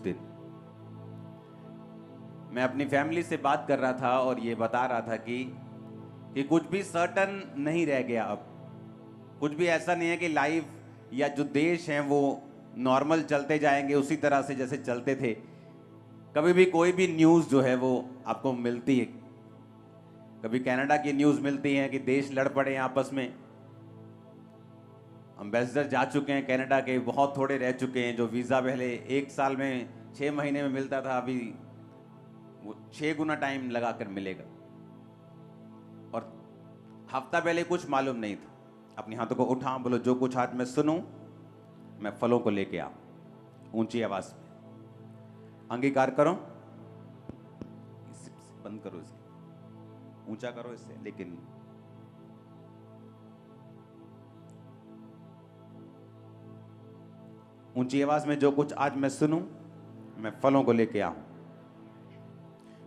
दिन मैं अपनी फैमिली से बात कर रहा था और ये बता रहा था कि कुछ भी सर्टन नहीं रह गया। अब कुछ भी ऐसा नहीं है कि लाइफ या जो देश हैं वो नॉर्मल चलते जाएंगे उसी तरह से जैसे चलते थे। कभी भी कोई भी न्यूज़ जो है वो आपको मिलती है। कभी कनाडा की न्यूज़ मिलती है कि देश लड़ पड़े आपस में। एम्बेसडर जा चुके हैं कनाडा के, बहुत थोड़े रह चुके हैं। जो वीज़ा पहले 1 साल में 6 महीने में मिलता था, अभी वो 6 गुना टाइम लगा कर मिलेगा। और हफ्ता पहले कुछ मालूम नहीं था। अपने हाथों को उठा, बोलो जो कुछ आज मैं सुनूं मैं फलों को लेके आऊं। ऊंची आवाज में अंगीकार करो, बंद करो, इसे ऊंचा करो इससे, लेकिन ऊंची आवाज में जो कुछ आज मैं सुनूं मैं फलों को लेके आऊं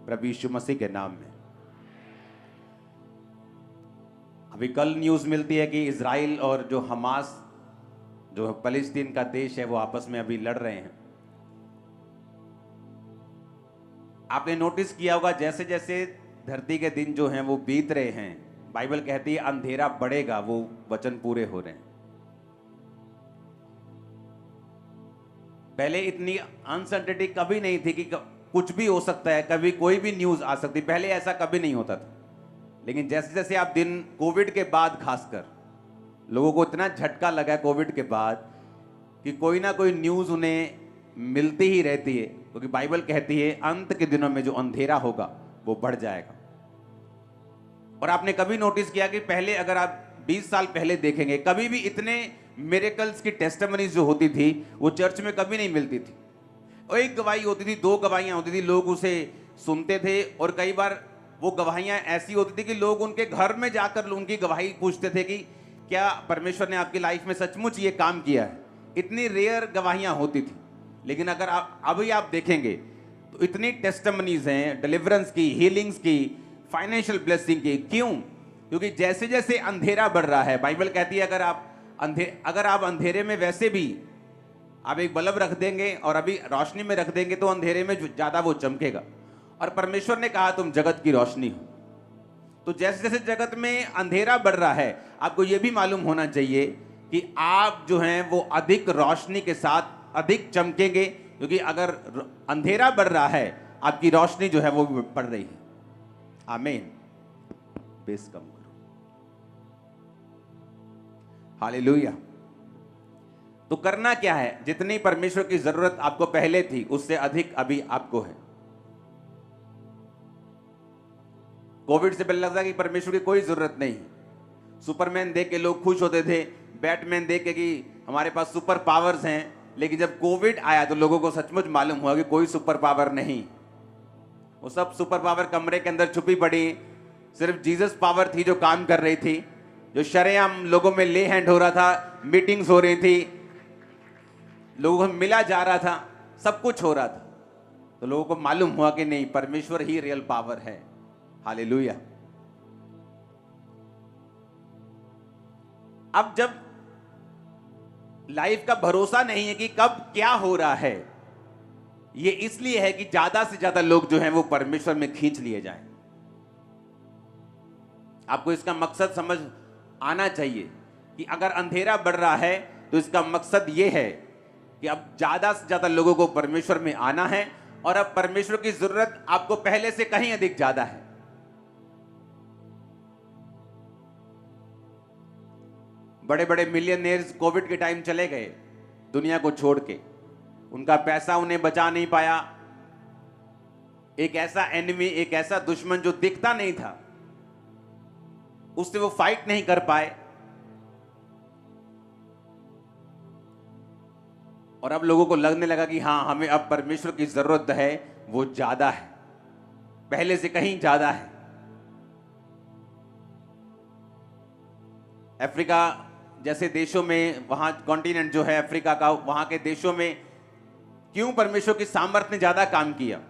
प्रभु यीशु मसीह के नाम में। अभी कल न्यूज मिलती है कि इजराइल और जो हमास जो फलस्तीन का देश है वो आपस में अभी लड़ रहे हैं। आपने नोटिस किया होगा जैसे जैसे धरती के दिन जो हैं वो बीत रहे हैं, बाइबल कहती है अंधेरा बढ़ेगा। वो वचन पूरे हो रहे हैं। पहले इतनी अनसर्टेनिटी कभी नहीं थी कि कुछ भी हो सकता है, कभी कोई भी न्यूज आ सकती। पहले ऐसा कभी नहीं होता था। लेकिन जैसे जैसे आप दिन कोविड के बाद खासकर लोगों को इतना झटका लगा कोविड के बाद कि कोई ना कोई न्यूज उन्हें मिलती ही रहती है, क्योंकि बाइबल कहती है अंत के दिनों में जो अंधेरा होगा वो बढ़ जाएगा। और आपने कभी नोटिस किया कि पहले अगर आप 20 साल पहले देखेंगे, कभी भी इतने मिरेकल्स की टेस्टिमनीज जो होती थी वो चर्च में कभी नहीं मिलती थी। और एक गवाही होती थी, 2 गवाहियां होती थी, लोग उसे सुनते थे। और कई बार वो गवाहियां ऐसी होती थी कि लोग उनके घर में जाकर उनकी गवाही पूछते थे कि क्या परमेश्वर ने आपकी लाइफ में सचमुच ये काम किया है। इतनी रेयर गवाहियां होती थी। लेकिन अगर अभी आप देखेंगे तो इतनी टेस्टिमनीज हैं डिलीवरेंस की, हीलिंग्स की, फाइनेंशियल ब्लेसिंग की। क्यों? क्योंकि जैसे जैसे अंधेरा बढ़ रहा है, बाइबल कहती है अगर आप अंधेरे में वैसे भी आप एक बल्ब रख देंगे और अभी रोशनी में रख देंगे तो अंधेरे में ज्यादा वो चमकेगा। और परमेश्वर ने कहा तुम जगत की रोशनी हो। तो जैसे जैसे जगत में अंधेरा बढ़ रहा है, आपको यह भी मालूम होना चाहिए कि आप जो हैं वो अधिक रोशनी के साथ अधिक चमकेंगे। क्योंकि अगर अंधेरा बढ़ रहा है, आपकी रोशनी जो है वो बढ़ रही है। आमीन। बेस कम करो। हालेलुया। तो करना क्या है? जितनी परमेश्वर की जरूरत आपको पहले थी उससे अधिक अभी आपको है। कोविड से पहले लगता कि परमेश्वर की कोई जरूरत नहीं। सुपरमैन देख के लोग खुश होते थे, बैटमैन देख के कि हमारे पास सुपर पावर्स हैं। लेकिन जब कोविड आया तो लोगों को सचमुच मालूम हुआ कि कोई सुपर पावर नहीं। वो सब सुपर पावर कमरे के अंदर छुपी पड़ी। सिर्फ जीसस पावर थी जो काम कर रही थी, जो शरेआम लोगों में ले हैंड हो रहा था, मीटिंग्स हो रही थी, लोगों को मिला जा रहा था, सब कुछ हो रहा था। तो लोगों को मालूम हुआ कि नहीं, परमेश्वर ही रियल पावर है। हालेलुया। अब जब लाइफ का भरोसा नहीं है कि कब क्या हो रहा है, ये इसलिए है कि ज्यादा से ज्यादा लोग जो हैं वो परमेश्वर में खींच लिए जाएं। आपको इसका मकसद समझ आना चाहिए कि अगर अंधेरा बढ़ रहा है तो इसका मकसद ये है कि अब ज्यादा से ज्यादा लोगों को परमेश्वर में आना है। और अब परमेश्वर की जरूरत आपको पहले से कहीं अधिक ज्यादा है। बड़े बड़े मिलियनेयर्स कोविड के टाइम चले गए दुनिया को छोड़ के। उनका पैसा उन्हें बचा नहीं पाया। एक ऐसा एनिमी, एक ऐसा दुश्मन जो दिखता नहीं था, उससे वो फाइट नहीं कर पाए। और अब लोगों को लगने लगा कि हां, हमें अब परमेश्वर की जरूरत है, वो ज्यादा है, पहले से कहीं ज्यादा है। अफ्रीका जैसे देशों में, वहां कॉन्टिनेंट जो है अफ्रीका का, वहां के देशों में क्यों परमेश्वर की सामर्थ ने ज्यादा काम किया?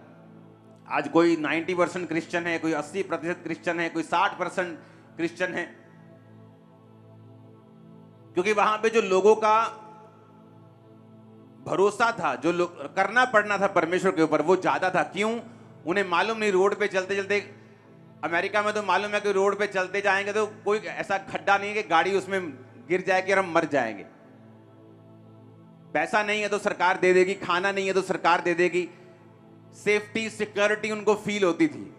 आज कोई 90% क्रिश्चियन है, कोई 80% क्रिश्चियन है, कोई 60% क्रिश्चियन है। क्योंकि वहां पे जो लोगों का भरोसा था, जो करना पड़ना था परमेश्वर के ऊपर, वो ज्यादा था। क्यों? उन्हें मालूम नहीं, रोड पे चलते चलते, अमेरिका में तो मालूम है कि रोड पे चलते जाएंगे तो कोई ऐसा खड्डा नहीं है कि गाड़ी उसमें गिर जाएगी और हम मर जाएंगे। पैसा नहीं है तो सरकार दे देगी, खाना नहीं है तो सरकार दे देगी, सेफ्टी सिक्योरिटी उनको फील होती थी।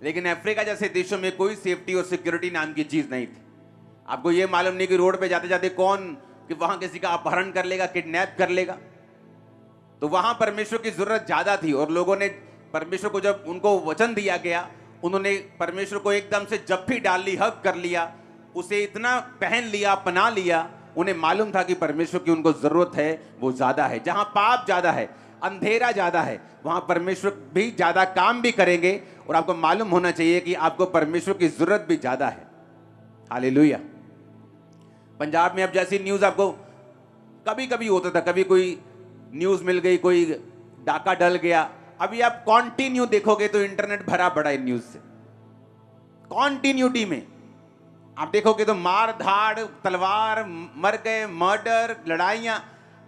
लेकिन अफ्रीका जैसे देशों में कोई सेफ्टी और सिक्योरिटी नाम की चीज नहीं थी। आपको यह मालूम नहीं कि रोड पे जाते जाते कौन कि वहां किसी का अपहरण कर लेगा, किडनैप कर लेगा। तो वहां परमेश्वर की जरूरत ज्यादा थी, और लोगों ने परमेश्वर को, जब उनको वचन दिया गया, उन्होंने परमेश्वर को एकदम से जप्फी डाल ली, हक कर लिया, उसे इतना पहन लिया, अपना लिया। उन्हें मालूम था कि परमेश्वर की उनको जरूरत है वो ज्यादा है। जहां पाप ज्यादा है, अंधेरा ज्यादा है, वहां परमेश्वर भी ज्यादा काम भी करेंगे। और आपको मालूम होना चाहिए कि आपको परमेश्वर की जरूरत भी ज्यादा है। हालेलुया। पंजाब में अब जैसी न्यूज आपको कभी कभी होता था, कभी कोई न्यूज मिल गई, कोई डाका डल गया। अभी आप कॉन्टिन्यू देखोगे तो इंटरनेट भरा पड़ा है न्यूज से। कॉन्टिन्यूटी में आप देखोगे तो मार धाड़, तलवार, मर गए, मर्डर, लड़ाइयां,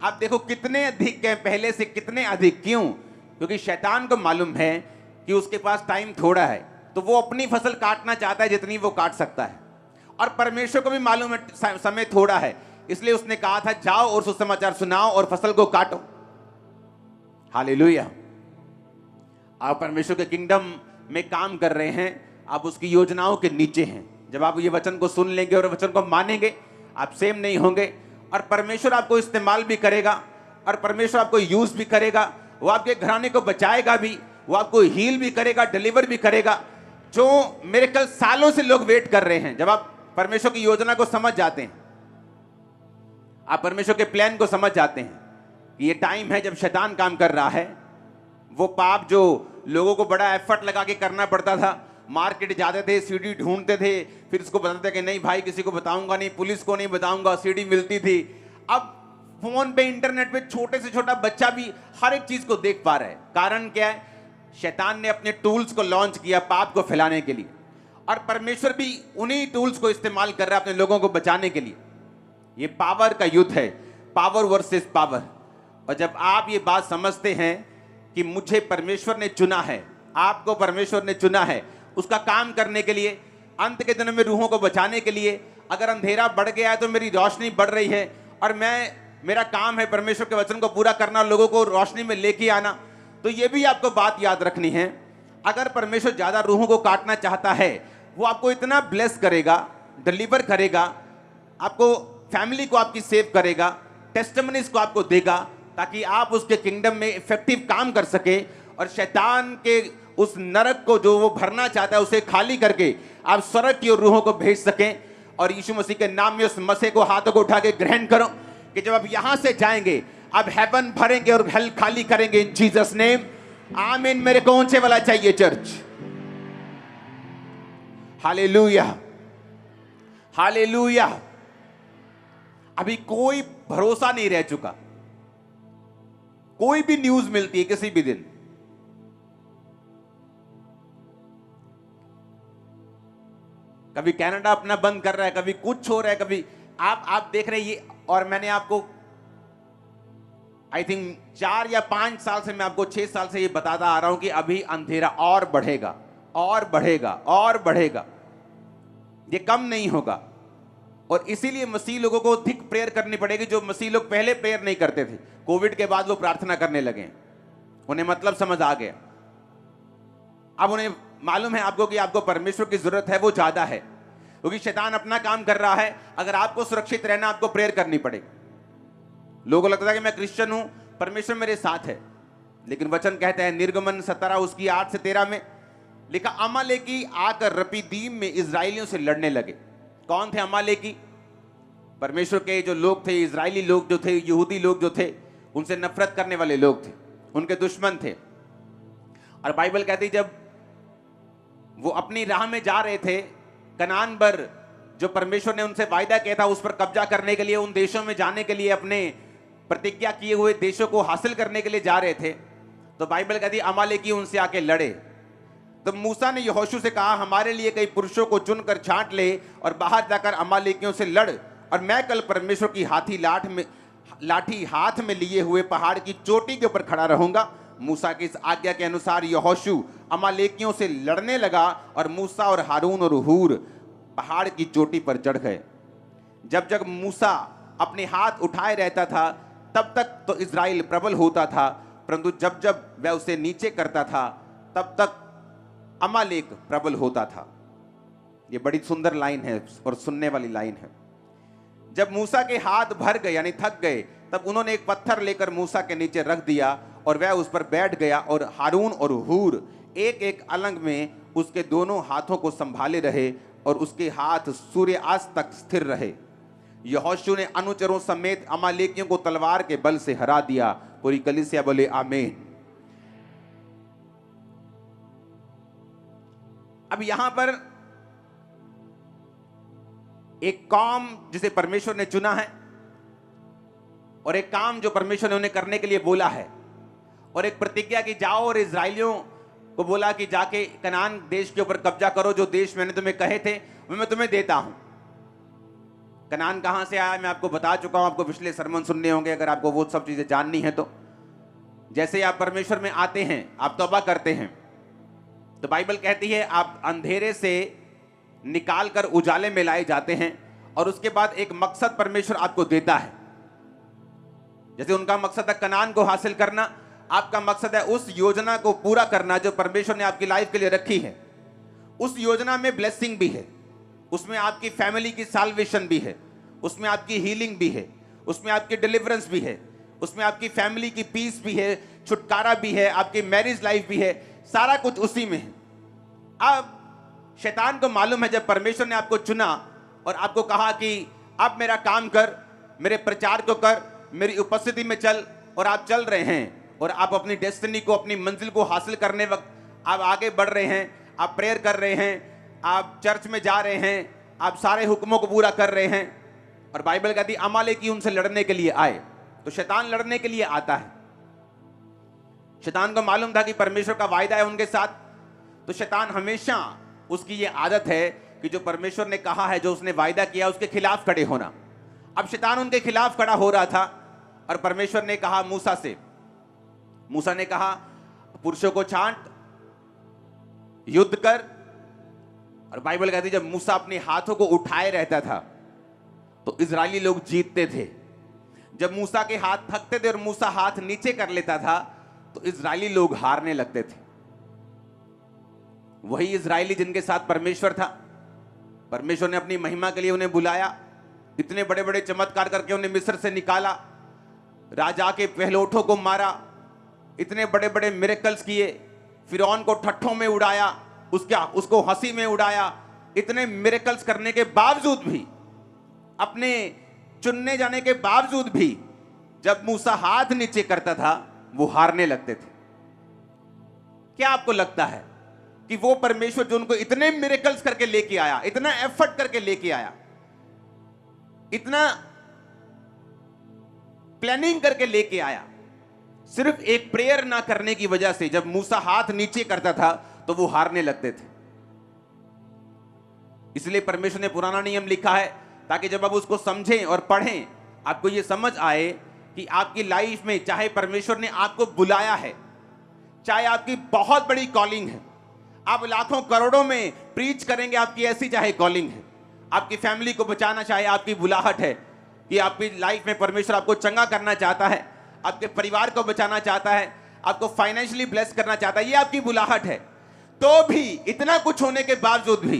आप देखो कितने अधिक हैं, पहले से कितने अधिक। क्यों? क्योंकि शैतान को मालूम है कि उसके पास टाइम थोड़ा है, तो वो अपनी फसल काटना चाहता है जितनी वो काट सकता है। और परमेश्वर को भी मालूम है समय थोड़ा है, इसलिए उसने कहा था जाओ और सुसमाचार सुनाओ और फसल को काटो। हालेलुया। आप परमेश्वर के किंगडम में काम कर रहे हैं, आप उसकी योजनाओं के नीचे हैं। जब आप ये वचन को सुन लेंगे और वचन को मानेंगे, आप सेम नहीं होंगे, और परमेश्वर आपको इस्तेमाल भी करेगा, और परमेश्वर आपको यूज भी करेगा। वो आपके घराने को बचाएगा भी, वो आपको हील भी करेगा, डिलीवर भी करेगा। जो मेरे कल सालों से लोग वेट कर रहे हैं, जब आप परमेश्वर की योजना को समझ जाते हैं, आप परमेश्वर के प्लान को समझ जाते हैं कि ये टाइम है जब शैतान काम कर रहा है। वो पाप जो लोगों को बड़ा एफर्ट लगा के करना पड़ता था, मार्केट जाते थे, सीडी ढूंढते थे, फिर उसको बताते थे कि नहीं भाई किसी को बताऊंगा नहीं, पुलिस को नहीं बताऊंगा, सीडी मिलती थी। अब फोन पे, इंटरनेट पे छोटे से छोटा बच्चा भी हर एक चीज को देख पा रहा है। कारण क्या है? शैतान ने अपने टूल्स को लॉन्च किया पाप को फैलाने के लिए, और परमेश्वर भी उन्हीं टूल्स को इस्तेमाल कर रहा है अपने लोगों को बचाने के लिए। ये पावर का युद्ध है, पावर वर्सेस पावर। और जब आप ये बात समझते हैं कि मुझे परमेश्वर ने चुना है, आपको परमेश्वर ने चुना है उसका काम करने के लिए, अंत के दिनों में रूहों को बचाने के लिए। अगर अंधेरा बढ़ गया है तो मेरी रोशनी बढ़ रही है, और मेरा काम है परमेश्वर के वचन को पूरा करना, लोगों को रोशनी में लेके आना। तो ये भी आपको बात याद रखनी है, अगर परमेश्वर ज्यादा रूहों को काटना चाहता है, वो आपको इतना ब्लेस करेगा, डिलीवर करेगा, आपको फैमिली को आपकी सेव करेगा, टेस्टिमनीज को आपको देगा, ताकि आप उसके किंगडम में इफेक्टिव काम कर सके, और शैतान के उस नरक को जो वो भरना चाहता है उसे खाली करके आप स्वर्ग की ओर रूहों को भेज सकें। और यीशु मसीह के नाम में उस मसीह को हाथों को उठा के ग्रहण करो कि जब आप यहां से जाएंगे, आप हेवन भरेंगे और हेल खाली करेंगे इन जीसस नेम। आमीन। मेरे को ऊंचे वाला चाहिए चर्च। Hallelujah, hallelujah. अभी कोई भरोसा नहीं रह चुका। कोई भी न्यूज मिलती है किसी भी दिन, कभी कनाडा अपना बंद कर रहा है, कभी कुछ हो रहा है, कभी आप देख रहे हैं ये। और मैंने आपको आई थिंक 4 या 5 साल से, मैं आपको 6 साल से ये बताता आ रहा हूं कि अभी अंधेरा और बढ़ेगा और बढ़ेगा और बढ़ेगा, ये कम नहीं होगा। और इसीलिए मसीह लोगों को अधिक प्रेयर करनी पड़ेगी, जो मसीह लोग पहले प्रेयर नहीं करते थे। कोविड के बाद वो प्रार्थना करने लगे, उन्हें मतलब समझ आ गया। अब उन्हें मालूम है आपको कि आपको परमेश्वर की जरूरत है, वो ज्यादा है, क्योंकि शैतान अपना काम कर रहा है। अगर आपको सुरक्षित रहना, आपको प्रेयर करनी पड़ेगी। लोगों को लगता है कि मैं क्रिश्चियन हूं, परमेश्वर मेरे साथ है, लेकिन वचन कहते हैं निर्गमन 17 उसकी 8 से 13 में लिखा, अमालेकी आकर रपीदीम में इजराइलियों से लड़ने लगे। कौन थे अमालेकी? परमेश्वर के जो लोग थे, इजरायली लोग जो थे, यहूदी लोग जो थे, उनसे नफरत करने वाले लोग थे, उनके दुश्मन थे। और बाइबल कहती जब वो अपनी राह में जा रहे थे, कनान पर जो परमेश्वर ने उनसे वायदा किया था उस पर कब्जा करने के लिए, उन देशों में जाने के लिए, अपने प्रतिज्ञा किए हुए देशों को हासिल करने के लिए जा रहे थे, तो बाइबल कहती अमालेकी उनसे आके लड़े। तो मूसा ने यहोशू से कहा, हमारे लिए कई पुरुषों को चुनकर छांट ले और बाहर जाकर अमालेकियों से लड़, और मैं कल परमेश्वर की लाठी हाथ में लिए हुए पहाड़ की चोटी के ऊपर खड़ा रहूंगा। मूसा की इस आज्ञा के अनुसार यहोशू अमालेकियों से लड़ने लगा और मूसा और हारून और हूर पहाड़ की चोटी पर चढ़ गए। जब जब मूसा अपने हाथ उठाए रहता था तब तक तो इज़राइल प्रबल होता था, परंतु जब जब वह उसे नीचे करता था तब तक अमालेक प्रबल होता था। ये बड़ी सुंदर लाइन है और सुनने वाली लाइन है। जब मूसा के हाथ भर गए यानी थक गए, तब उन्होंने एक पत्थर लेकर मूसा के नीचे रख दिया और वह उस पर बैठ गया, और हारून और हूर एक एक अलंग में उसके दोनों हाथों को संभाले रहे और उसके हाथ सूर्यास्त तक स्थिर रहे। यहोशू ने अनुचरों समेत अमालेकियों को तलवार के बल से हरा दिया। पूरी कलीसिया बोले आमीन। अब यहां पर एक काम जिसे परमेश्वर ने चुना है और एक काम जो परमेश्वर ने उन्हें करने के लिए बोला है, और एक प्रतिज्ञा की जाओ और इजराइलियों को बोला कि जाके कनान देश के ऊपर कब्जा करो, जो देश मैंने तुम्हें कहे थे वो मैं तुम्हें देता हूं। कनान कहां से आया मैं आपको बता चुका हूं, आपको पिछले सरमन सुनने होंगे अगर आपको वो सब चीजें जाननी है तो। जैसे ही आप परमेश्वर में आते हैं, आप तौबा करते हैं, तो बाइबल कहती है आप अंधेरे से निकाल कर उजाले में लाए जाते हैं, और उसके बाद एक मकसद परमेश्वर आपको देता है। जैसे उनका मकसद है कनान को हासिल करना, आपका मकसद है उस योजना को पूरा करना जो परमेश्वर ने आपकी लाइफ के लिए रखी है। उस योजना में ब्लेसिंग भी है, उसमें आपकी फैमिली की साल्वेशन भी है, उसमें आपकी हीलिंग भी है, उसमें आपकी डिलीवरेंस भी है, उसमें आपकी फैमिली की पीस भी है, छुटकारा भी है, आपकी मैरिज लाइफ भी है, सारा कुछ उसी में है। अब शैतान को मालूम है जब परमेश्वर ने आपको चुना और आपको कहा कि अब मेरा काम कर, मेरे प्रचार को कर, मेरी उपस्थिति में चल, और आप चल रहे हैं और आप अपनी डेस्टिनी को, अपनी मंजिल को हासिल करने वक्त आप आगे बढ़ रहे हैं, आप प्रेयर कर रहे हैं, आप चर्च में जा रहे हैं, आप सारे हुक्मों को पूरा कर रहे हैं, और बाइबल कहती है अमालेकी उनसे लड़ने के लिए आए। तो शैतान लड़ने के लिए आता है। शैतान को मालूम था कि परमेश्वर का वायदा है उनके साथ, तो शैतान हमेशा उसकी ये आदत है कि जो परमेश्वर ने कहा है, जो उसने वायदा किया, उसके खिलाफ खड़े होना। अब शैतान उनके खिलाफ खड़ा हो रहा था और परमेश्वर ने कहा मूसा से, मूसा ने कहा पुरुषों को छांट, युद्ध कर। और बाइबल कहती है जब मूसा अपने हाथों को उठाए रहता था तो इजरायली लोग जीतते थे। जब मूसा के हाथ थकते थे और मूसा हाथ नीचे कर लेता था तो इजरायली लोग हारने लगते थे। वही इजरायली जिनके साथ परमेश्वर था, परमेश्वर ने अपनी महिमा के लिए उन्हें बुलाया, इतने बड़े बड़े चमत्कार करके उन्हें मिस्र से निकाला, राजा के पहलोठों को मारा, इतने बड़े बड़े मिरेकल्स किए, फिरौन को ठट्ठों में उड़ाया, उसको हंसी में उड़ाया। इतने मिरेकल्स करने के बावजूद भी, अपने चुनने जाने के बावजूद भी, जब मूसा हाथ नीचे करता था वो हारने लगते थे। क्या आपको लगता है कि वो परमेश्वर जो उनको इतने मिरेकल्स करके लेके आया, इतना एफर्ट करके लेके आया, इतना प्लानिंग करके लेके आया, सिर्फ एक प्रेयर ना करने की वजह से जब मूसा हाथ नीचे करता था तो वो हारने लगते थे? इसलिए परमेश्वर ने पुराना नियम लिखा है ताकि जब आप उसको समझें और पढ़ें, आपको ये समझ आए कि आपकी लाइफ में चाहे परमेश्वर ने आपको बुलाया है, चाहे आपकी बहुत बड़ी कॉलिंग है, आप लाखों करोड़ों में प्रीच करेंगे, आपकी ऐसी चाहे कॉलिंग है, आपकी फैमिली को बचाना चाहे आपकी बुलाहट है, कि आपकी लाइफ में परमेश्वर आपको चंगा करना चाहता है, आपके परिवार को बचाना चाहता है, आपको फाइनेंशियली ब्लेस करना चाहता है, ये आपकी बुलाहट है। तो भी इतना कुछ होने के बावजूद भी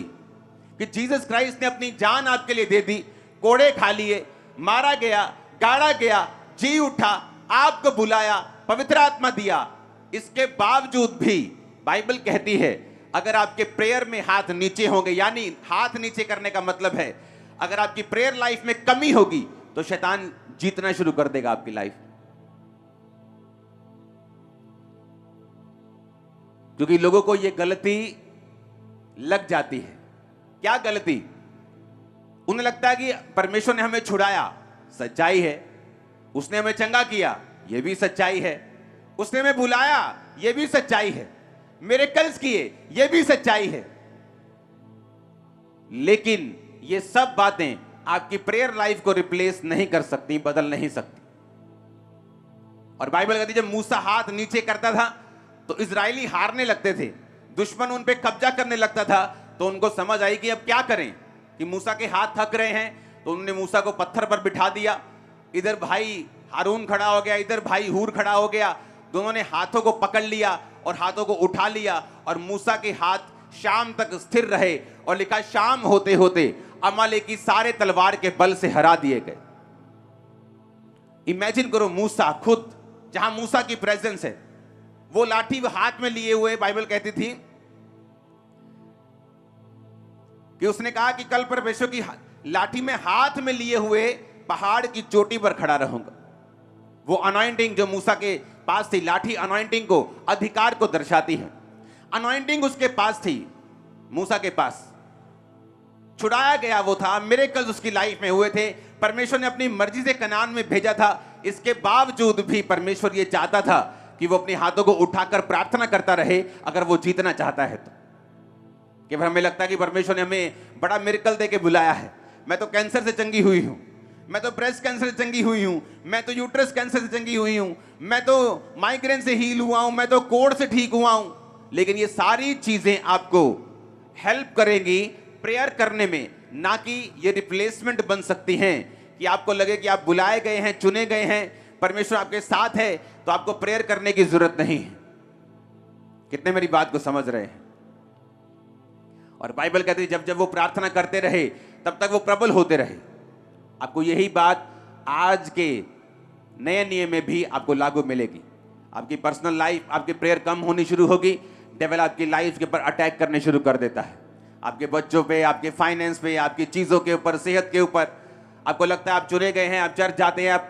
कि जीसस क्राइस्ट ने अपनी जान आपके लिए दे दी, कोड़े खा लिए, मारा गया, गाड़ा गया, जी उठा, आपको बुलाया, पवित्र आत्मा दिया, इसके बावजूद भी बाइबल कहती है अगर आपके प्रेयर में हाथ नीचे होंगे, यानी हाथ नीचे करने का मतलब है अगर आपकी प्रेयर लाइफ में कमी होगी तो शैतान जीतना शुरू कर देगा आपकी लाइफ। क्योंकि लोगों को यह गलती लग जाती है। क्या गलती? उन्हें लगता है कि परमेश्वर ने हमें छुड़ाया, सच्चाई है, उसने हमें चंगा किया, यह भी सच्चाई है, उसने हमें बुलाया, यह भी सच्चाई है, मिरेकल्स किए, यह भी सच्चाई है। लेकिन ये सब बातें आपकी प्रेयर लाइफ को रिप्लेस नहीं कर सकती, बदल नहीं सकती। और बाइबल कहती है जब मूसा हाथ नीचे करता था तो इजरायली हारने लगते थे, दुश्मन उन पे कब्जा करने लगता था। तो उनको समझ आई कि अब क्या करें, कि मूसा के हाथ थक रहे हैं। तो उन्होंने मूसा को पत्थर पर बिठा दिया, इधर भाई हारून खड़ा हो गया, इधर भाई हूर खड़ा हो गया। दोनों ने हाथों को पकड़ लिया और हाथों को उठा लिया और मूसा के हाथ शाम तक स्थिर रहे। और लिखा शाम होते होते अमालेकी सारे तलवार के बल से हरा दिए गए। इमेजिन करो, मूसा खुद, जहां मूसा की प्रेजेंस है, वो लाठी हाथ में लिए हुए, बाइबल कहती थी कि उसने कहा कि कल परमेश्वर की लाठी में हाथ में लिए हुए पहाड़ की चोटी पर खड़ा रहूंगा। वो अनॉइंटिंग जो मूसा के पास थी, लाठी अनॉइंटिंग को, अधिकार को दर्शाती है। अनॉइंटिंग उसके पास थी, मूसा के पास छुड़ाया गया वो था, मिरेकल्स उसकी लाइफ में हुए थे, परमेश्वर ने अपनी मर्जी से कनान में भेजा था। इसके बावजूद भी परमेश्वर ये चाहता था कि वो अपने हाथों को उठाकर प्रार्थना करता रहे, अगर वो जीतना चाहता है तो। कि हमें लगता है कि परमेश्वर ने हमें बड़ा मिरेकल देके बुलाया है, मैं तो कैंसर से चंगी हुई हूं, मैं तो ब्रेस्ट कैंसर से चंगी हुई हूं, मैं तो यूट्रस कैंसर से चंगी हुई हूं, मैं तो माइग्रेन से हील हुआ हूं, मैं तो कोढ़ से ठीक हुआ हूं। लेकिन ये सारी चीजें आपको हेल्प करेंगी प्रेयर करने में, ना कि ये रिप्लेसमेंट बन सकती हैं कि आपको लगे कि आप बुलाए गए हैं, चुने गए हैं, परमेश्वर आपके साथ है तो आपको प्रेयर करने की जरूरत नहीं है। कितने मेरी बात को समझ रहे हैं? और बाइबल कहती है जब जब वो प्रार्थना करते रहे तब तक वो प्रबल होते रहे। आपको यही बात आज के नए नियम में भी आपको लागू मिलेगी। आपकी पर्सनल लाइफ, आपकी प्रेयर कम होनी शुरू होगी, डेविल आपकी लाइफ के ऊपर अटैक करने शुरू कर देता है, आपके बच्चों पे, आपके फाइनेंस पे, आपकी चीजों के ऊपर, सेहत के ऊपर। आपको लगता है आप चुने गए हैं, आप चर्च जाते हैं, आप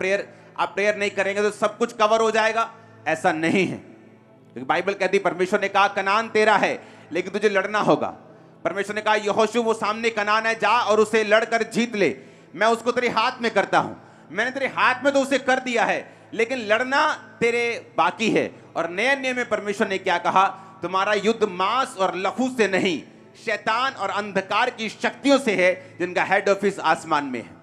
प्रेयर नहीं करेंगे तो सब कुछ कवर हो जाएगा। ऐसा नहीं है, क्योंकि बाइबल कहती, परमेश्वर ने कहा कनान तेरा है लेकिन तुझे लड़ना होगा। परमेश्वर ने कहा यहोशू वो सामने कनान है, जा और उसे लड़कर जीत ले, मैं उसको तेरे हाथ में करता हूं। मैंने तेरे हाथ में तो उसे कर दिया है, लेकिन लड़ना तेरे बाकी है। और नए नियम में परमेश्वर ने क्या कहा, तुम्हारा युद्ध मांस और लहू से नहीं, शैतान और अंधकार की शक्तियों से है, जिनका हेड ऑफिस आसमान में है।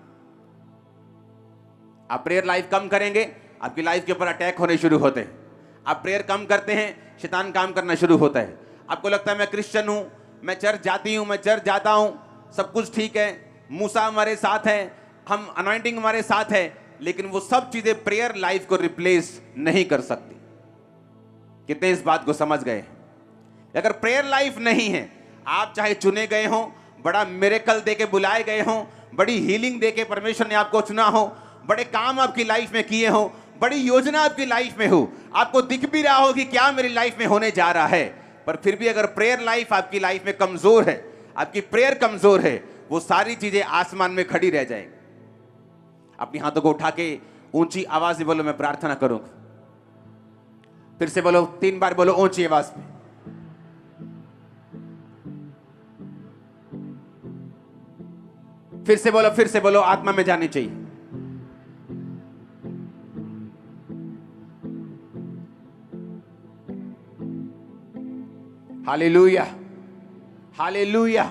आप प्रेयर लाइफ कम करेंगे, आपकी लाइफ के ऊपर अटैक होने शुरू होते हैं। आप प्रेयर कम करते हैं, शैतान काम करना शुरू होता है। आपको लगता है मैं क्रिश्चियन हूं, मैं चर्च जाती हूं, मैं चर्च जाता हूं, सब कुछ ठीक है, मूसा हमारे साथ है, हम अनॉइंटिंग हमारे साथ है, लेकिन वो सब चीजें प्रेयर लाइफ को रिप्लेस नहीं कर सकती। कितने इस बात को समझ गए? अगर प्रेयर लाइफ नहीं है, आप चाहे चुने गए हो, बड़ा मिरेकल देके बुलाए गए हो, बड़ी हीलिंग देके परमेश्वर ने आपको चुना हो, बड़े काम आपकी लाइफ में किए हो, बड़ी योजना आपकी लाइफ में हो, आपको दिख भी रहा हो कि क्या मेरी लाइफ में होने जा रहा है, पर फिर भी अगर प्रेयर लाइफ आपकी लाइफ में कमजोर है, आपकी प्रेयर कमजोर है, वो सारी चीजें आसमान में खड़ी रह जाएंगी। अपनी हाथों को उठा के ऊंची आवाज से बोलो मैं प्रार्थना करूंगा। फिर से बोलो, 3 बार बोलो ऊंची आवाज में। फिर से बोलो, आत्मा में जानी चाहिए। Hallelujah, hallelujah.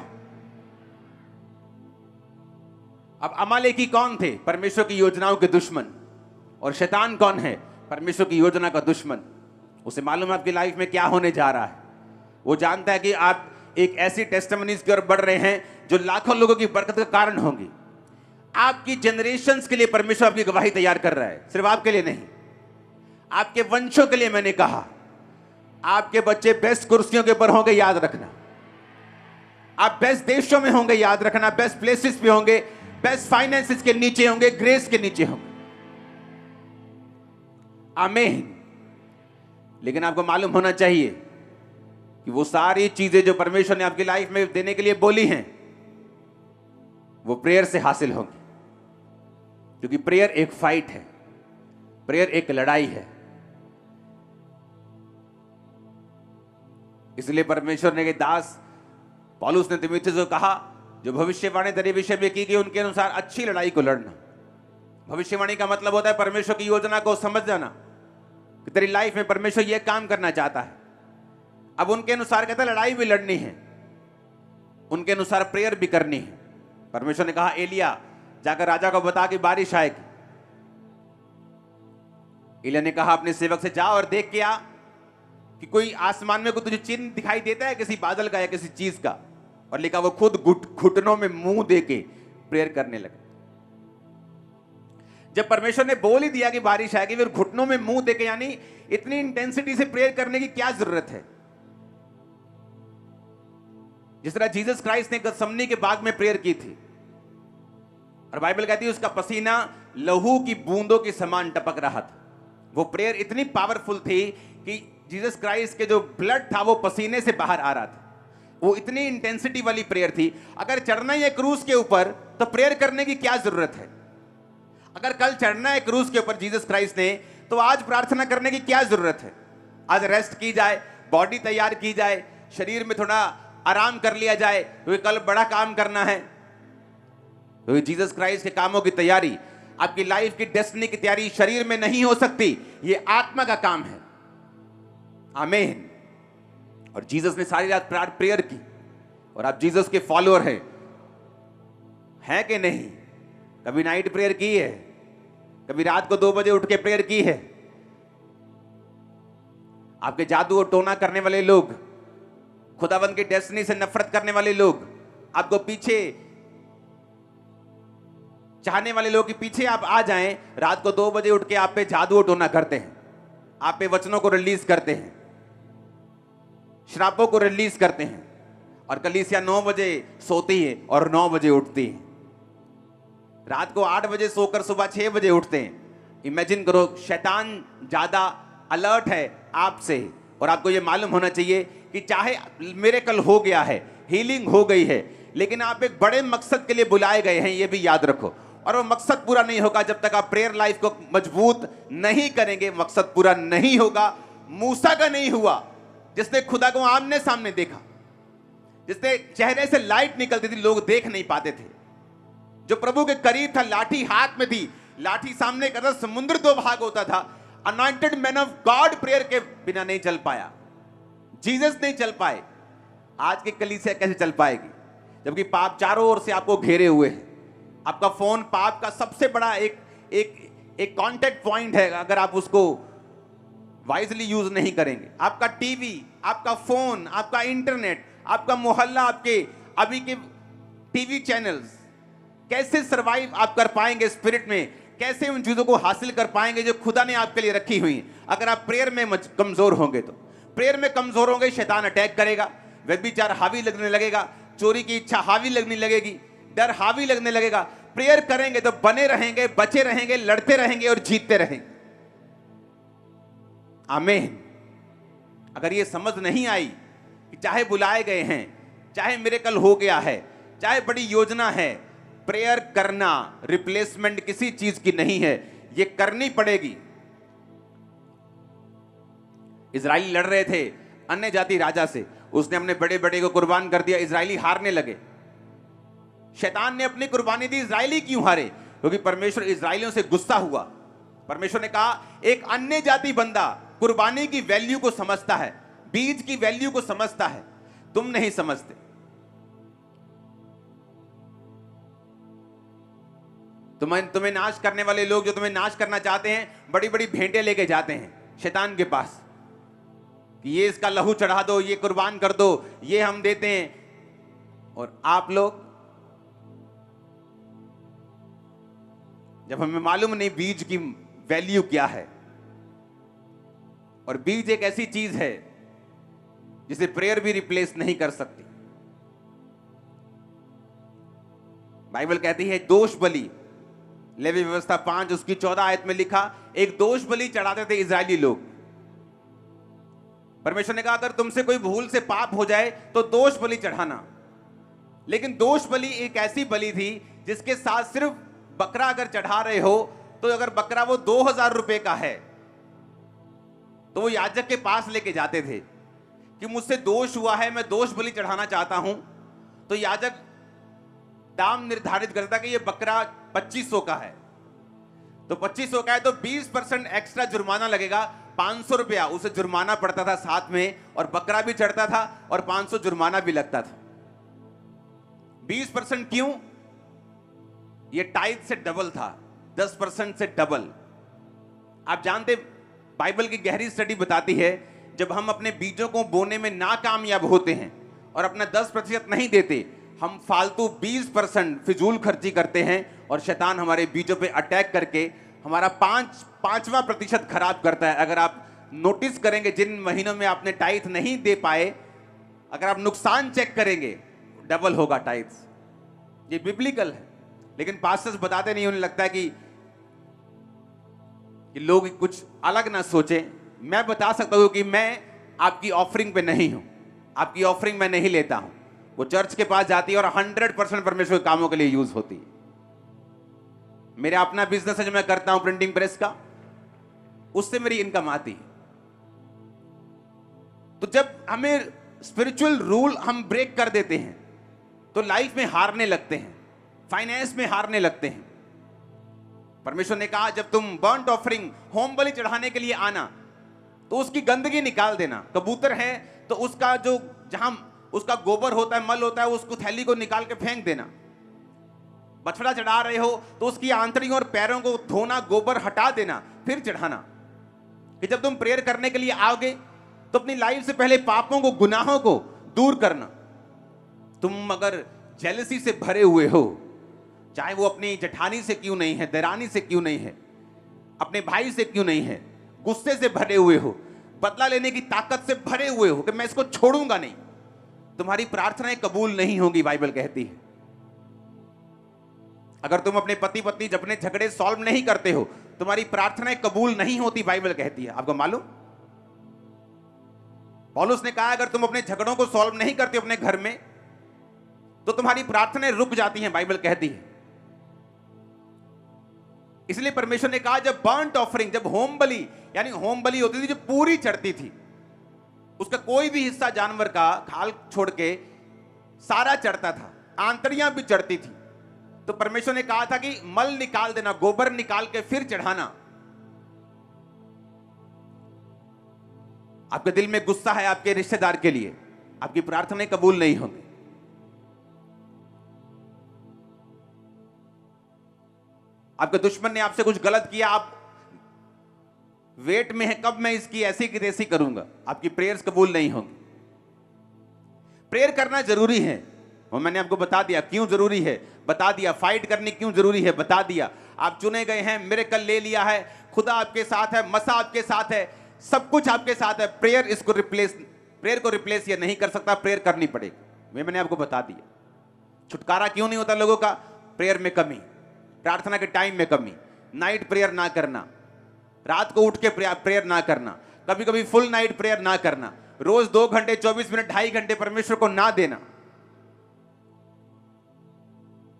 अब अमालेकी कौन थे? परमेश्वर की योजनाओं के दुश्मन। और शैतान कौन है? परमेश्वर की योजना का दुश्मन। उसे मालूम है आपकी लाइफ में क्या होने जा रहा है। वो जानता है कि आप एक ऐसी टेस्टिमनीज की ओर बढ़ रहे हैं जो लाखों लोगों की बरकत का कारण होंगी। आपकी जनरेशंस के लिए परमेश्वर आपकी गवाही तैयार कर रहा है, सिर्फ आपके लिए नहीं, आपके वंशों के लिए। मैंने कहा आपके बच्चे बेस्ट कुर्सियों के ऊपर होंगे, याद रखना। आप बेस्ट देशों में होंगे, याद रखना। बेस्ट प्लेसेस पे होंगे, बेस्ट फाइनेंसेस के नीचे होंगे, ग्रेस के नीचे होंगे। आमीन। लेकिन आपको मालूम होना चाहिए कि वो सारी चीजें जो परमेश्वर ने आपकी लाइफ में देने के लिए बोली हैं, वो प्रेयर से हासिल होंगी। क्योंकि प्रेयर एक फाइट है, प्रेयर एक लड़ाई है। इसलिए परमेश्वर ने के दास पौलुस ने तीमुथियुस को कहा, जो भविष्यवाणी तेरे विषय में की गई उनके अनुसार अच्छी लड़ाई को लड़ना। भविष्यवाणी का मतलब होता है परमेश्वर की योजना को समझ जाना कि तेरी लाइफ में परमेश्वर यह काम करना चाहता है। अब उनके अनुसार कहता है लड़ाई भी लड़नी है, उनके अनुसार प्रेयर भी करनी है। परमेश्वर ने कहा एलिया जाकर राजा को बता कि बारिश आएगी। एलिय्याह ने कहा अपने सेवक से, जा और देख के आ कि कोई आसमान में कोई तुझे चिन्ह दिखाई देता है किसी बादल का या किसी चीज का। और लिखा वो खुद घुटनों में मुंह देके प्रेयर करने लगे। जब परमेश्वर ने बोल ही दिया कि बारिश आएगी, फिर घुटनों में मुंह देके, यानी इतनी इंटेंसिटी से प्रेयर करने की क्या जरूरत है? जिस तरह जीसस क्राइस्ट ने गethsemane के बाग में प्रेयर की थी, और बाइबल कहती है उसका पसीना लहू की बूंदों के समान टपक रहा था। वो प्रेयर इतनी पावरफुल थी कि जीसस क्राइस्ट के जो ब्लड था वो पसीने से बाहर आ रहा था। वो इतनी इंटेंसिटी वाली प्रेयर थी। अगर चढ़ना ही है क्रूस के ऊपर तो प्रेयर करने की क्या जरूरत है? अगर कल चढ़ना है क्रूस के ऊपर जीसस क्राइस्ट ने, तो आज प्रार्थना करने की क्या जरूरत है? आज रेस्ट की जाए, बॉडी तैयार की जाए, शरीर में थोड़ा आराम कर लिया जाए, क्योंकि कल बड़ा काम करना है। क्योंकि जीसस क्राइस्ट के कामों की तैयारी, आपकी लाइफ की डेस्टिनी की तैयारी शरीर में नहीं हो सकती, ये आत्मा का काम है। आमीन। और जीसस ने सारी रात प्रेयर की, और आप जीसस के फॉलोअर हैं कि नहीं? कभी नाइट प्रेयर की है? कभी रात को 2 बजे उठ के प्रेयर की है? आपके जादू और टोना करने वाले लोग, खुदावंद की डेस्टिनी से नफरत करने वाले लोग, आपको पीछे चाहने वाले लोग के पीछे आप आ जाएं, रात को 2 बजे उठ के आप पे जादू और टोना करते हैं, आप पे वचनों को रिलीज करते हैं, श्रापों को रिलीज करते हैं, और कलीसिया 9 बजे सोती है और 9 बजे उठती है। रात को 8 बजे सोकर सुबह 6 बजे उठते हैं। इमेजिन करो, शैतान ज्यादा अलर्ट है आपसे। और आपको यह मालूम होना चाहिए कि चाहे मिरेकल हो गया है, हीलिंग हो गई है, लेकिन आप एक बड़े मकसद के लिए बुलाए गए हैं, यह भी याद रखो। और वो मकसद पूरा नहीं होगा जब तक आप प्रेयर लाइफ को मजबूत नहीं करेंगे। मकसद पूरा नहीं होगा। मूसा का नहीं हुआ, जिसने खुदा को आमने सामने देखा, जिसने चेहरे से लाइट निकलती थी, लोग देख नहीं पाते थे। जो प्रभु के करीब था, लाठी हाथ में थी, लाठी सामने करता, समुद्र 2 भाग होता था। Anointed man of God prayer के बिना नहीं चल पाया। जीसस नहीं चल पाए। आज की कलीसिया कैसे चल पाएगी जबकि पाप चारों ओर से आपको घेरे हुए हैं? आपका फोन पाप का सबसे बड़ा एक कांटेक्ट पॉइंट है। अगर आप उसको वाइजली यूज नहीं करेंगे, आपका टीवी, आपका फोन, आपका इंटरनेट, आपका मोहल्ला, आपके अभी के टीवी चैनल्स, कैसे सरवाइव आप कर पाएंगे स्पिरिट में? कैसे उन चीजों को हासिल कर पाएंगे जो खुदा ने आपके लिए रखी हुई? अगर आप प्रेयर में कमजोर होंगे तो प्रेयर में कमजोर होंगे, शैतान अटैक करेगा, व्यभिचार हावी लगने लगेगा, चोरी की इच्छा हावी लगने लगेगी, डर हावी लगने लगेगा। प्रेयर करेंगे तो बने रहेंगे, बचे रहेंगे, लड़ते रहेंगे और जीतते रहेंगे। आमीन। अगर ये समझ नहीं आई कि चाहे बुलाए गए हैं, चाहे मिरेकल हो गया है, चाहे बड़ी योजना है, प्रेयर करना रिप्लेसमेंट किसी चीज की नहीं है, ये करनी पड़ेगी। इजराइली लड़ रहे थे अन्य जाति राजा से, उसने अपने बड़े बड़े को कुर्बान कर दिया, इजराइली हारने लगे। शैतान ने अपनी कुर्बानी दी, इजराइली क्यों हारे? क्योंकि परमेश्वर इजराइलियों से गुस्सा हुआ। परमेश्वर ने कहा एक अन्य जाति बंदा कुर्बानी की वैल्यू को समझता है, बीज की वैल्यू को समझता है, तुम नहीं समझते। तुम्हें नाश करने वाले लोग जो तुम्हें नाश करना चाहते हैं, बड़ी बड़ी भेंटें लेके जाते हैं शैतान के पास कि ये इसका लहू चढ़ा दो, ये कुर्बान कर दो, ये हम देते हैं। और आप लोग, जब हमें मालूम नहीं बीज की वैल्यू क्या है, और बीज एक ऐसी चीज है जिसे प्रेयर भी रिप्लेस नहीं कर सकती। बाइबल कहती है दोष बलि, लेवी व्यवस्था 5 उसकी 14 आयत में लिखा, एक दोष बलि चढ़ाते थे इजरायली लोग। परमेश्वर ने कहा अगर तुमसे कोई भूल से पाप हो जाए तो दोष बलि चढ़ाना। लेकिन दोष बलि एक ऐसी बलि थी जिसके साथ सिर्फ बकरा अगर चढ़ा रहे हो, तो अगर बकरा वो 2000 रुपए का है तो वो याजक के पास लेके जाते थे कि मुझसे दोष हुआ है, मैं दोष बलि चढ़ाना चाहता हूं। तो याजक दाम निर्धारित करता कि ये बकरा 2500 का है, तो 2500 का है तो 20% एक्स्ट्रा जुर्माना लगेगा, 500 रुपया उसे जुर्माना पड़ता था साथ में, और बकरा भी चढ़ता था और 500 जुर्माना भी लगता था। 20% क्यों? ये टाइप से डबल था, 10% से डबल। आप जानते, बाइबल की गहरी स्टडी बताती है, जब हम अपने बीजों को बोने में नाकामयाब होते हैं और अपना 10% नहीं देते, हम फालतू 20% फिजूल खर्ची करते हैं और शैतान हमारे बीजों पे अटैक करके हमारा 5वां प्रतिशत खराब करता है। अगर आप नोटिस करेंगे, जिन महीनों में आपने टाइथ नहीं दे पाए, अगर आप नुकसान चेक करेंगे, डबल होगा टाइथ्स। ये बिब्लिकल है, लेकिन पास्टर्स बताते नहीं। उन्हें लगता है कि लोग कुछ अलग ना सोचें। मैं बता सकता हूं कि मैं आपकी ऑफरिंग पे नहीं हूं, आपकी ऑफरिंग मैं नहीं लेता हूं। वो चर्च के पास जाती है और 100% परमेश्वर के कामों के लिए यूज होती है। मेरा अपना बिजनेस है जो मैं करता हूं, प्रिंटिंग प्रेस का, उससे मेरी इनकम आती है। तो जब हमें स्पिरिचुअल रूल हम ब्रेक कर देते हैं तो लाइफ में हारने लगते हैं, फाइनेंस में हारने लगते हैं। परमेश्वर ने कहा, जब तुम बर्न्ट ऑफरिंग, होम बलि चढ़ाने के लिए आना, तो उसकी गंदगी निकाल देना। कबूतर है तो उसका जो जहां उसका गोबर होता है, मल होता है, उसको थैली को निकाल के फेंक देना। बछड़ा चढ़ा रहे हो तो उसकी आंतड़ियों और पैरों को धोना, गोबर हटा देना, फिर चढ़ाना। कि जब तुम प्रेयर करने के लिए आओगे तो अपनी लाइफ से पहले पापों को, गुनाहों को दूर करना। तुम अगर जेलसी से भरे हुए हो, चाहे वो अपनी जेठानी से क्यों नहीं है, देरानी से क्यों नहीं है, अपने भाई से क्यों नहीं है, गुस्से से भरे हुए हो, बदला लेने की ताकत से भरे हुए हो कि मैं इसको छोड़ूंगा नहीं, तुम्हारी प्रार्थनाएं कबूल नहीं होंगी, बाइबल कहती है। अगर तुम अपने पति पत्नी अपने झगड़े सॉल्व नहीं करते हो, तुम्हारी प्रार्थनाएं कबूल नहीं होती, बाइबल कहती है। आपको मालूम, पौलुस ने कहा, अगर तुम अपने झगड़ों को सॉल्व नहीं करते अपने घर में, तो तुम्हारी प्रार्थनाएं रुक जाती हैं, बाइबल कहती है। इसलिए परमेश्वर ने कहा, जब बर्न्ट ऑफरिंग, जब होम बलि, यानी होम बलि होती थी जो पूरी चढ़ती थी, उसका कोई भी हिस्सा जानवर का खाल छोड़ के सारा चढ़ता था, आंतड़ियां भी चढ़ती थी, तो परमेश्वर ने कहा था कि मल निकाल देना, गोबर निकाल के फिर चढ़ाना। आपके दिल में गुस्सा है आपके रिश्तेदार के लिए, आपकी प्रार्थनाएं कबूल नहीं होंगी। आपके दुश्मन ने आपसे कुछ गलत किया, आप वेट में है, कब मैं इसकी ऐसी की तैसी करूंगा, आपकी प्रेयर्स कबूल नहीं होंगी। प्रेयर करना जरूरी है, और मैंने आपको बता दिया क्यों जरूरी है, बता दिया फाइट करनी क्यों जरूरी है, बता दिया। आप चुने गए हैं, मिरेकल ले लिया है, खुदा आपके साथ है, मसा आपके साथ है, सब कुछ आपके साथ है। प्रेयर इसको रिप्लेस, प्रेयर को रिप्लेस ये नहीं कर सकता, प्रेयर करनी पड़ेगी। मैंने आपको बता दिया। छुटकारा क्यों नहीं होता लोगों का? प्रेयर में कमी, प्रार्थना के टाइम में कमी, नाइट प्रेयर ना करना, रात को उठ के प्रेयर ना करना, कभी कभी फुल नाइट प्रेयर ना करना, रोज 2 घंटे 24 मिनट 2.5 घंटे परमेश्वर को ना देना।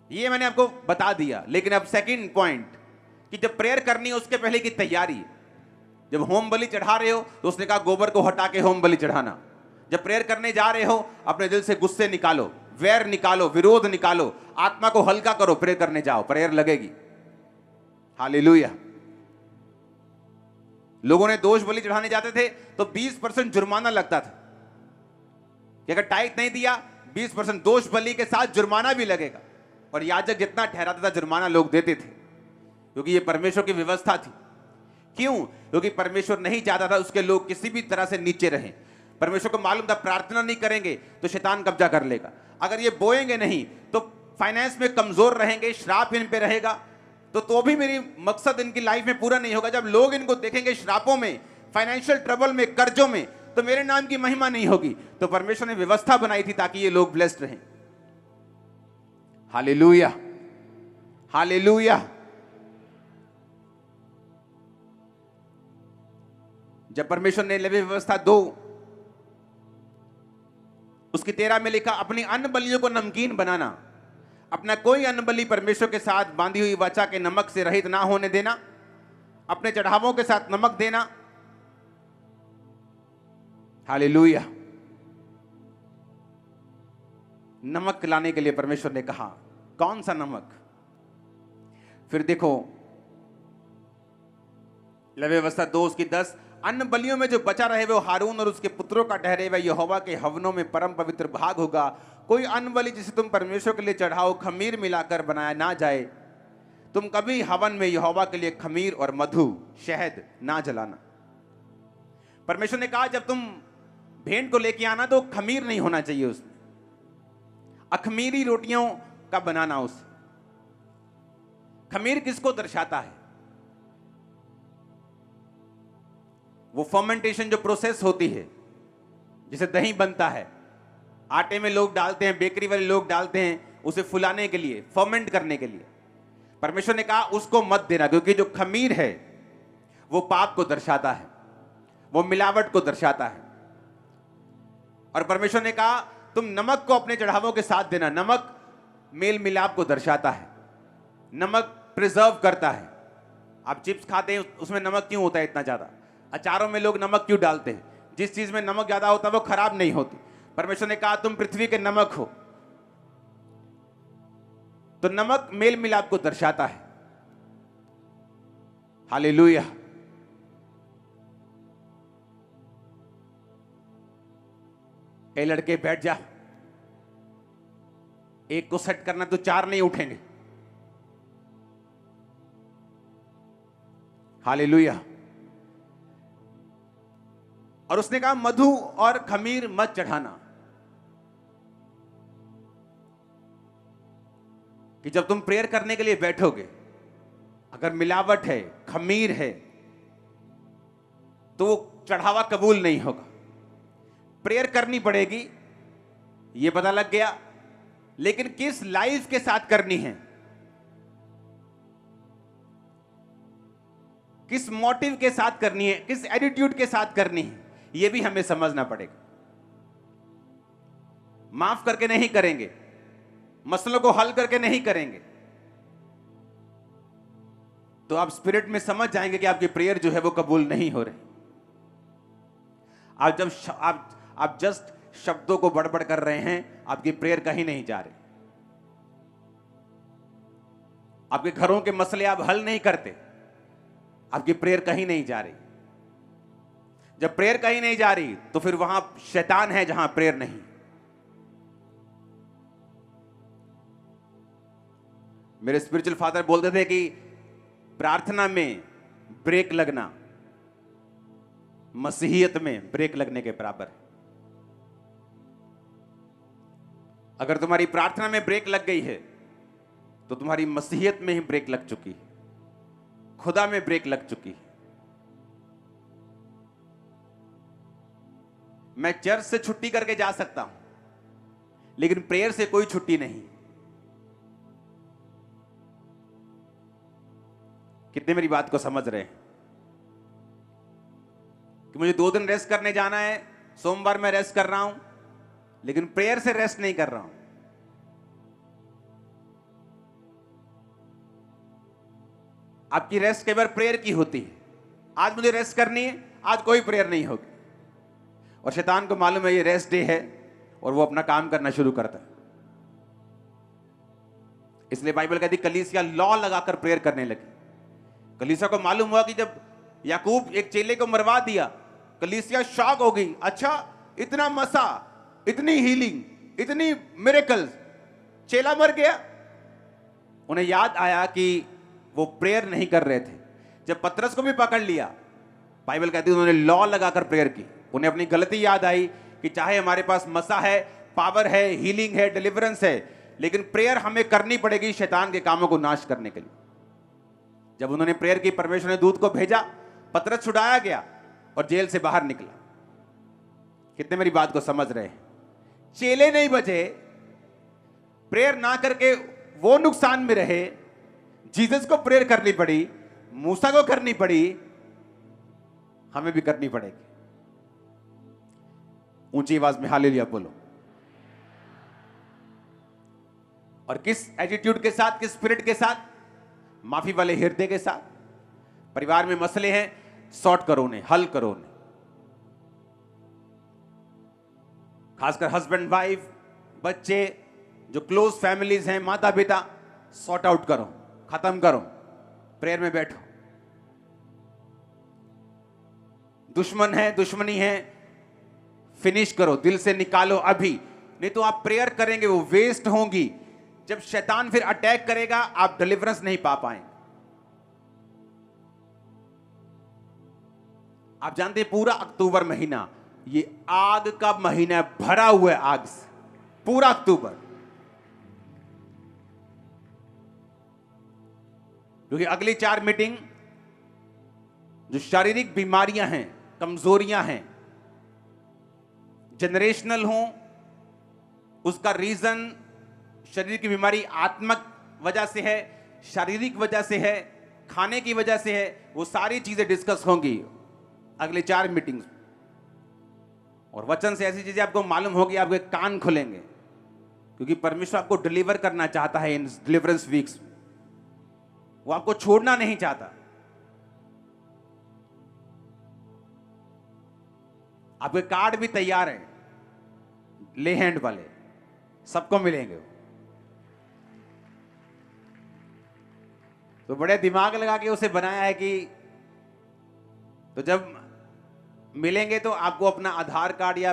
ये मैंने आपको बता दिया। लेकिन अब सेकंड पॉइंट, कि जब प्रेयर करनी है उसके पहले की तैयारी। जब होम बलि चढ़ा रहे हो तो उसने कहा गोबर को हटा के होम बलि चढ़ाना। जब प्रेयर करने जा रहे हो अपने दिल से गुस्से निकालो, वैर निकालो, विरोध निकालो, आत्मा को हल्का करो, प्रेयर करने जाओ, प्रेयर लगेगी। हालेलुया। लोगों ने दोष बलि चढ़ाने जाते थे तो 20% जुर्माना लगता था कि अगर टाइट नहीं दिया 20% दोष बलि के साथ जुर्माना भी लगेगा, और याजक जितना ठहराता था जुर्माना लोग देते थे, क्योंकि ये परमेश्वर की व्यवस्था थी। क्यों? क्योंकि परमेश्वर नहीं चाहता था उसके लोग किसी भी तरह से नीचे रहें। परमेश्वर को मालूम था प्रार्थना नहीं करेंगे तो शैतान कब्जा कर लेगा, अगर ये बोएंगे नहीं तो फाइनेंस में कमजोर रहेंगे, श्राप इन पे रहेगा, तो भी मेरी मकसद इनकी लाइफ में पूरा नहीं होगा। जब लोग इनको देखेंगे श्रापों में, फाइनेंशियल ट्रबल में, कर्जों में, तो मेरे नाम की महिमा नहीं होगी। तो परमेश्वर ने व्यवस्था बनाई थी ताकि ये लोग ब्लेस्ड रहें। Hallelujah, hallelujah. जब परमेश्वर ने लेवी व्यवस्था 2 उसकी 13 में लिखा, अपनी अन्न बलियों को नमकीन बनाना, अपना कोई अन्न बलि परमेश्वर के साथ बांधी हुई वाचा के नमक से रहित ना होने देना, अपने चढ़ावों के साथ नमक देना। हालेलुया। नमक लाने के लिए परमेश्वर ने कहा, कौन सा नमक? फिर देखो लेवी व्यवस्था 2 उसकी 10, अन्न बलियों में जो बचा रहे वो हारून और उसके पुत्रों का ठहरे, वह यहोवा के हवनों में परम पवित्र भाग होगा। कोई अन्न बलि जिसे तुम परमेश्वर के लिए चढ़ाओ खमीर मिलाकर बनाया ना जाए, तुम कभी हवन में यहोवा के लिए खमीर और मधु शहद ना जलाना। परमेश्वर ने कहा जब तुम भेंट को लेके आना तो खमीर नहीं होना चाहिए उसमें, अखमीरी रोटियों का बनाना। उस खमीर किसको दर्शाता है? वो फर्मेंटेशन जो प्रोसेस होती है, जिसे दही बनता है, आटे में लोग डालते हैं, बेकरी वाले लोग डालते हैं उसे फुलाने के लिए, फर्मेंट करने के लिए। परमेश्वर ने कहा उसको मत देना, क्योंकि जो खमीर है वो पाप को दर्शाता है, वो मिलावट को दर्शाता है। और परमेश्वर ने कहा तुम नमक को अपने चढ़ावों के साथ देना। नमक मेल मिलाप को दर्शाता है, नमक प्रिजर्व करता है। आप चिप्स खाते हैं उसमें नमक क्यों होता है इतना ज्यादा? अचारों में लोग नमक क्यों डालते हैं? जिस चीज में नमक ज्यादा होता है वो खराब नहीं होती। परमेश्वर ने कहा तुम पृथ्वी के नमक हो। तो नमक मेल मिलाप को दर्शाता है। हालेलुया। ए लड़के बैठ जा, एक को सेट करना तो चार नहीं उठेंगे। हालेलुया। और उसने कहा मधु और खमीर मत चढ़ाना, कि जब तुम प्रेयर करने के लिए बैठोगे अगर मिलावट है, खमीर है, तो वो चढ़ावा कबूल नहीं होगा। प्रेयर करनी पड़ेगी, ये पता लग गया, लेकिन किस लाइफ के साथ करनी है, किस मोटिव के साथ करनी है, किस एटीट्यूड के साथ करनी है, यह भी हमें समझना पड़ेगा। माफ करके नहीं करेंगे, मसलों को हल करके नहीं करेंगे, तो आप स्पिरिट में समझ जाएंगे कि आपकी प्रेयर जो है वो कबूल नहीं हो रही। आप जब आप जस्ट शब्दों को बड़बड़ कर रहे हैं, आपकी प्रेयर कहीं नहीं जा रही। आपके घरों के मसले आप हल नहीं करते, आपकी प्रेयर कहीं नहीं जा रही। जब प्रेयर कहीं नहीं जा रही तो फिर वहां शैतान है जहां प्रेयर नहीं। मेरे स्पिरिचुअल फादर बोलते थे कि प्रार्थना में ब्रेक लगना मसीहियत में ब्रेक लगने के बराबर है। अगर तुम्हारी प्रार्थना में ब्रेक लग गई है तो तुम्हारी मसीहियत में ही ब्रेक लग चुकी है, खुदा में ब्रेक लग चुकी है। मैं चर्च से छुट्टी करके जा सकता हूं, लेकिन प्रेयर से कोई छुट्टी नहीं। कितने मेरी बात को समझ रहे हैं? कि मुझे 2 दिन रेस्ट करने जाना है, सोमवार मैं रेस्ट कर रहा हूं, लेकिन प्रेयर से रेस्ट नहीं कर रहा हूं। आपकी रेस्ट कई बार प्रेयर की होती है। आज मुझे रेस्ट करनी है, आज कोई प्रेयर नहीं होगी, और शैतान को मालूम है ये रेस्ट डे है और वो अपना काम करना शुरू करता है। इसलिए बाइबल कहती कलीसिया लॉ लगाकर प्रेयर करने लगी। कलीसिया को मालूम हुआ कि जब याकूब एक चेले को मरवा दिया, कलीसिया शॉक हो गई। अच्छा, इतना मसा, इतनी हीलिंग, इतनी मिरेकल्स, चेला मर गया। उन्हें याद आया कि वो प्रेयर नहीं कर रहे थे। जब पतरस को भी पकड़ लिया, बाइबल कहती है उन्होंने लॉ लगाकर प्रेयर की। उन्हें अपनी गलती याद आई कि चाहे हमारे पास मसा है, पावर है, हीलिंग है, डिलीवरेंस है, लेकिन प्रेयर हमें करनी पड़ेगी शैतान के कामों को नाश करने के लिए। जब उन्होंने प्रेयर की, परमेश्वर ने दूत को भेजा, पतरस छुड़ाया गया और जेल से बाहर निकला। कितने मेरी बात को समझ रहे हैं? चेले नहीं बचे, प्रेयर ना करके वो नुकसान में रहे। जीसस को प्रेयर करनी पड़ी, मूसा को करनी पड़ी, हमें भी करनी पड़ेगी। ऊंची आवाज में हालेलुया बोलो। और किस एटीट्यूड के साथ, किस स्पिरिट के साथ? माफी वाले हृदय के साथ। परिवार में मसले हैं, सॉर्ट करो उन्हें, हल करो उन्हें। खासकर हस्बैंड वाइफ, बच्चे, जो क्लोज फैमिलीज हैं, माता पिता, सॉर्ट आउट करो, खत्म करो, प्रेयर में बैठो। दुश्मन है, दुश्मनी है, फिनिश करो, दिल से निकालो अभी, नहीं तो आप प्रेयर करेंगे वो वेस्ट होंगी। जब शैतान फिर अटैक करेगा, आप डिलीवरेंस नहीं पा पाएंगे। आप जानते हैं पूरा अक्टूबर महीना ये आग का महीना है, भरा हुआ है आग से, पूरा अक्टूबर। क्योंकि अगली 4 मीटिंग जो शारीरिक बीमारियां हैं, कमजोरियां हैं, जनरेशनल हो, उसका रीजन शरीर की बीमारी आत्मक वजह से है, शारीरिक वजह से है, खाने की वजह से है, वो सारी चीजें डिस्कस होंगी अगले 4 मीटिंग्स। और वचन से ऐसी चीजें आपको मालूम होगी, आपके कान खुलेंगे, क्योंकि परमेश्वर आपको डिलीवर करना चाहता है इन डिलीवरेंस वीक्स। वो आपको छोड़ना नहीं चाहता। आपके कार्ड भी तैयार हैं, ले हैंड वाले, सबको मिलेंगे। तो बड़े दिमाग लगा के उसे बनाया है कि तो जब मिलेंगे तो आपको अपना आधार कार्ड या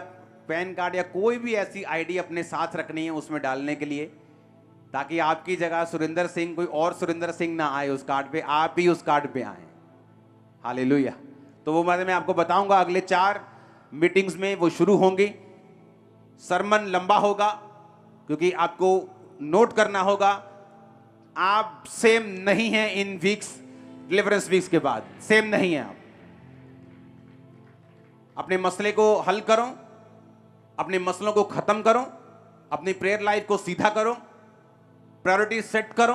पैन कार्ड या कोई भी ऐसी आईडी अपने साथ रखनी है उसमें डालने के लिए, ताकि आपकी जगह सुरेंद्र सिंह, कोई और सुरेंद्र सिंह ना आए उस कार्ड पे, आप ही उस कार्ड पे आए। हालेलुया। तो वो मैं आपको बताऊंगा अगले 4 मीटिंग्स में, वो शुरू होंगी। सरमन लंबा होगा क्योंकि आपको नोट करना होगा, आप सेम नहीं हैं इन वीक्स, डिलीवरेंस वीक्स के बाद सेम नहीं है। आप अपने मसले को हल करो, अपने मसलों को खत्म करो, अपनी प्रेयर लाइफ को सीधा करो, प्रायोरिटी सेट करो,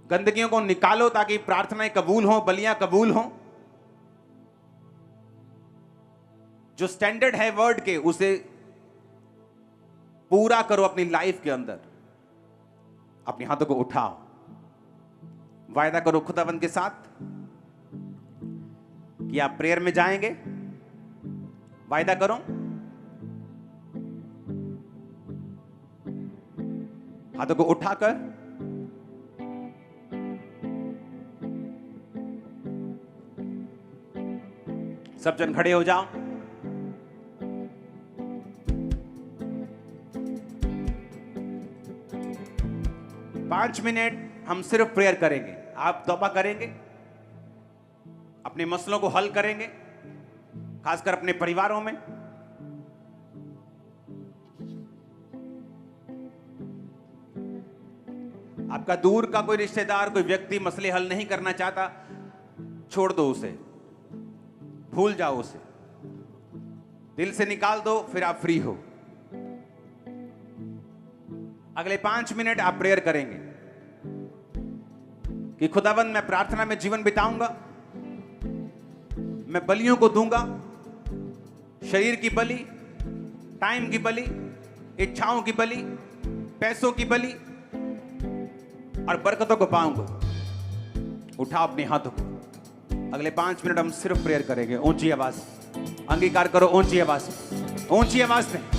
गंदगियों को निकालो ताकि प्रार्थनाएं कबूल हो, बलियां कबूल हो। जो स्टैंडर्ड है वर्ड के, उसे पूरा करो अपनी लाइफ के अंदर। अपने हाथों को उठाओ, वायदा करो खुदावंद के साथ कि आप प्रेयर में जाएंगे। वायदा करो, हाथों को उठाकर सब जन खड़े हो जाओ। पांच मिनट हम सिर्फ प्रेयर करेंगे। आप तौबा करेंगे, अपने मसलों को हल करेंगे, खासकर अपने परिवारों में। आपका दूर का कोई रिश्तेदार, कोई व्यक्ति मसले हल नहीं करना चाहता, छोड़ दो उसे, भूल जाओ उसे, दिल से निकाल दो, फिर आप फ्री हो। अगले 5 मिनट आप प्रेयर करेंगे कि खुदावंद मैं प्रार्थना में जीवन बिताऊंगा, मैं बलियों को दूंगा, शरीर की बलि, टाइम की बलि, इच्छाओं की बलि, पैसों की बलि, और बरकतों को पाऊंगा। उठाओ अपने हाथों को। अगले 5 मिनट हम सिर्फ प्रेयर करेंगे। ऊंची आवाज, अंगीकार करो, ऊंची आवाज, ऊंची आवाज में।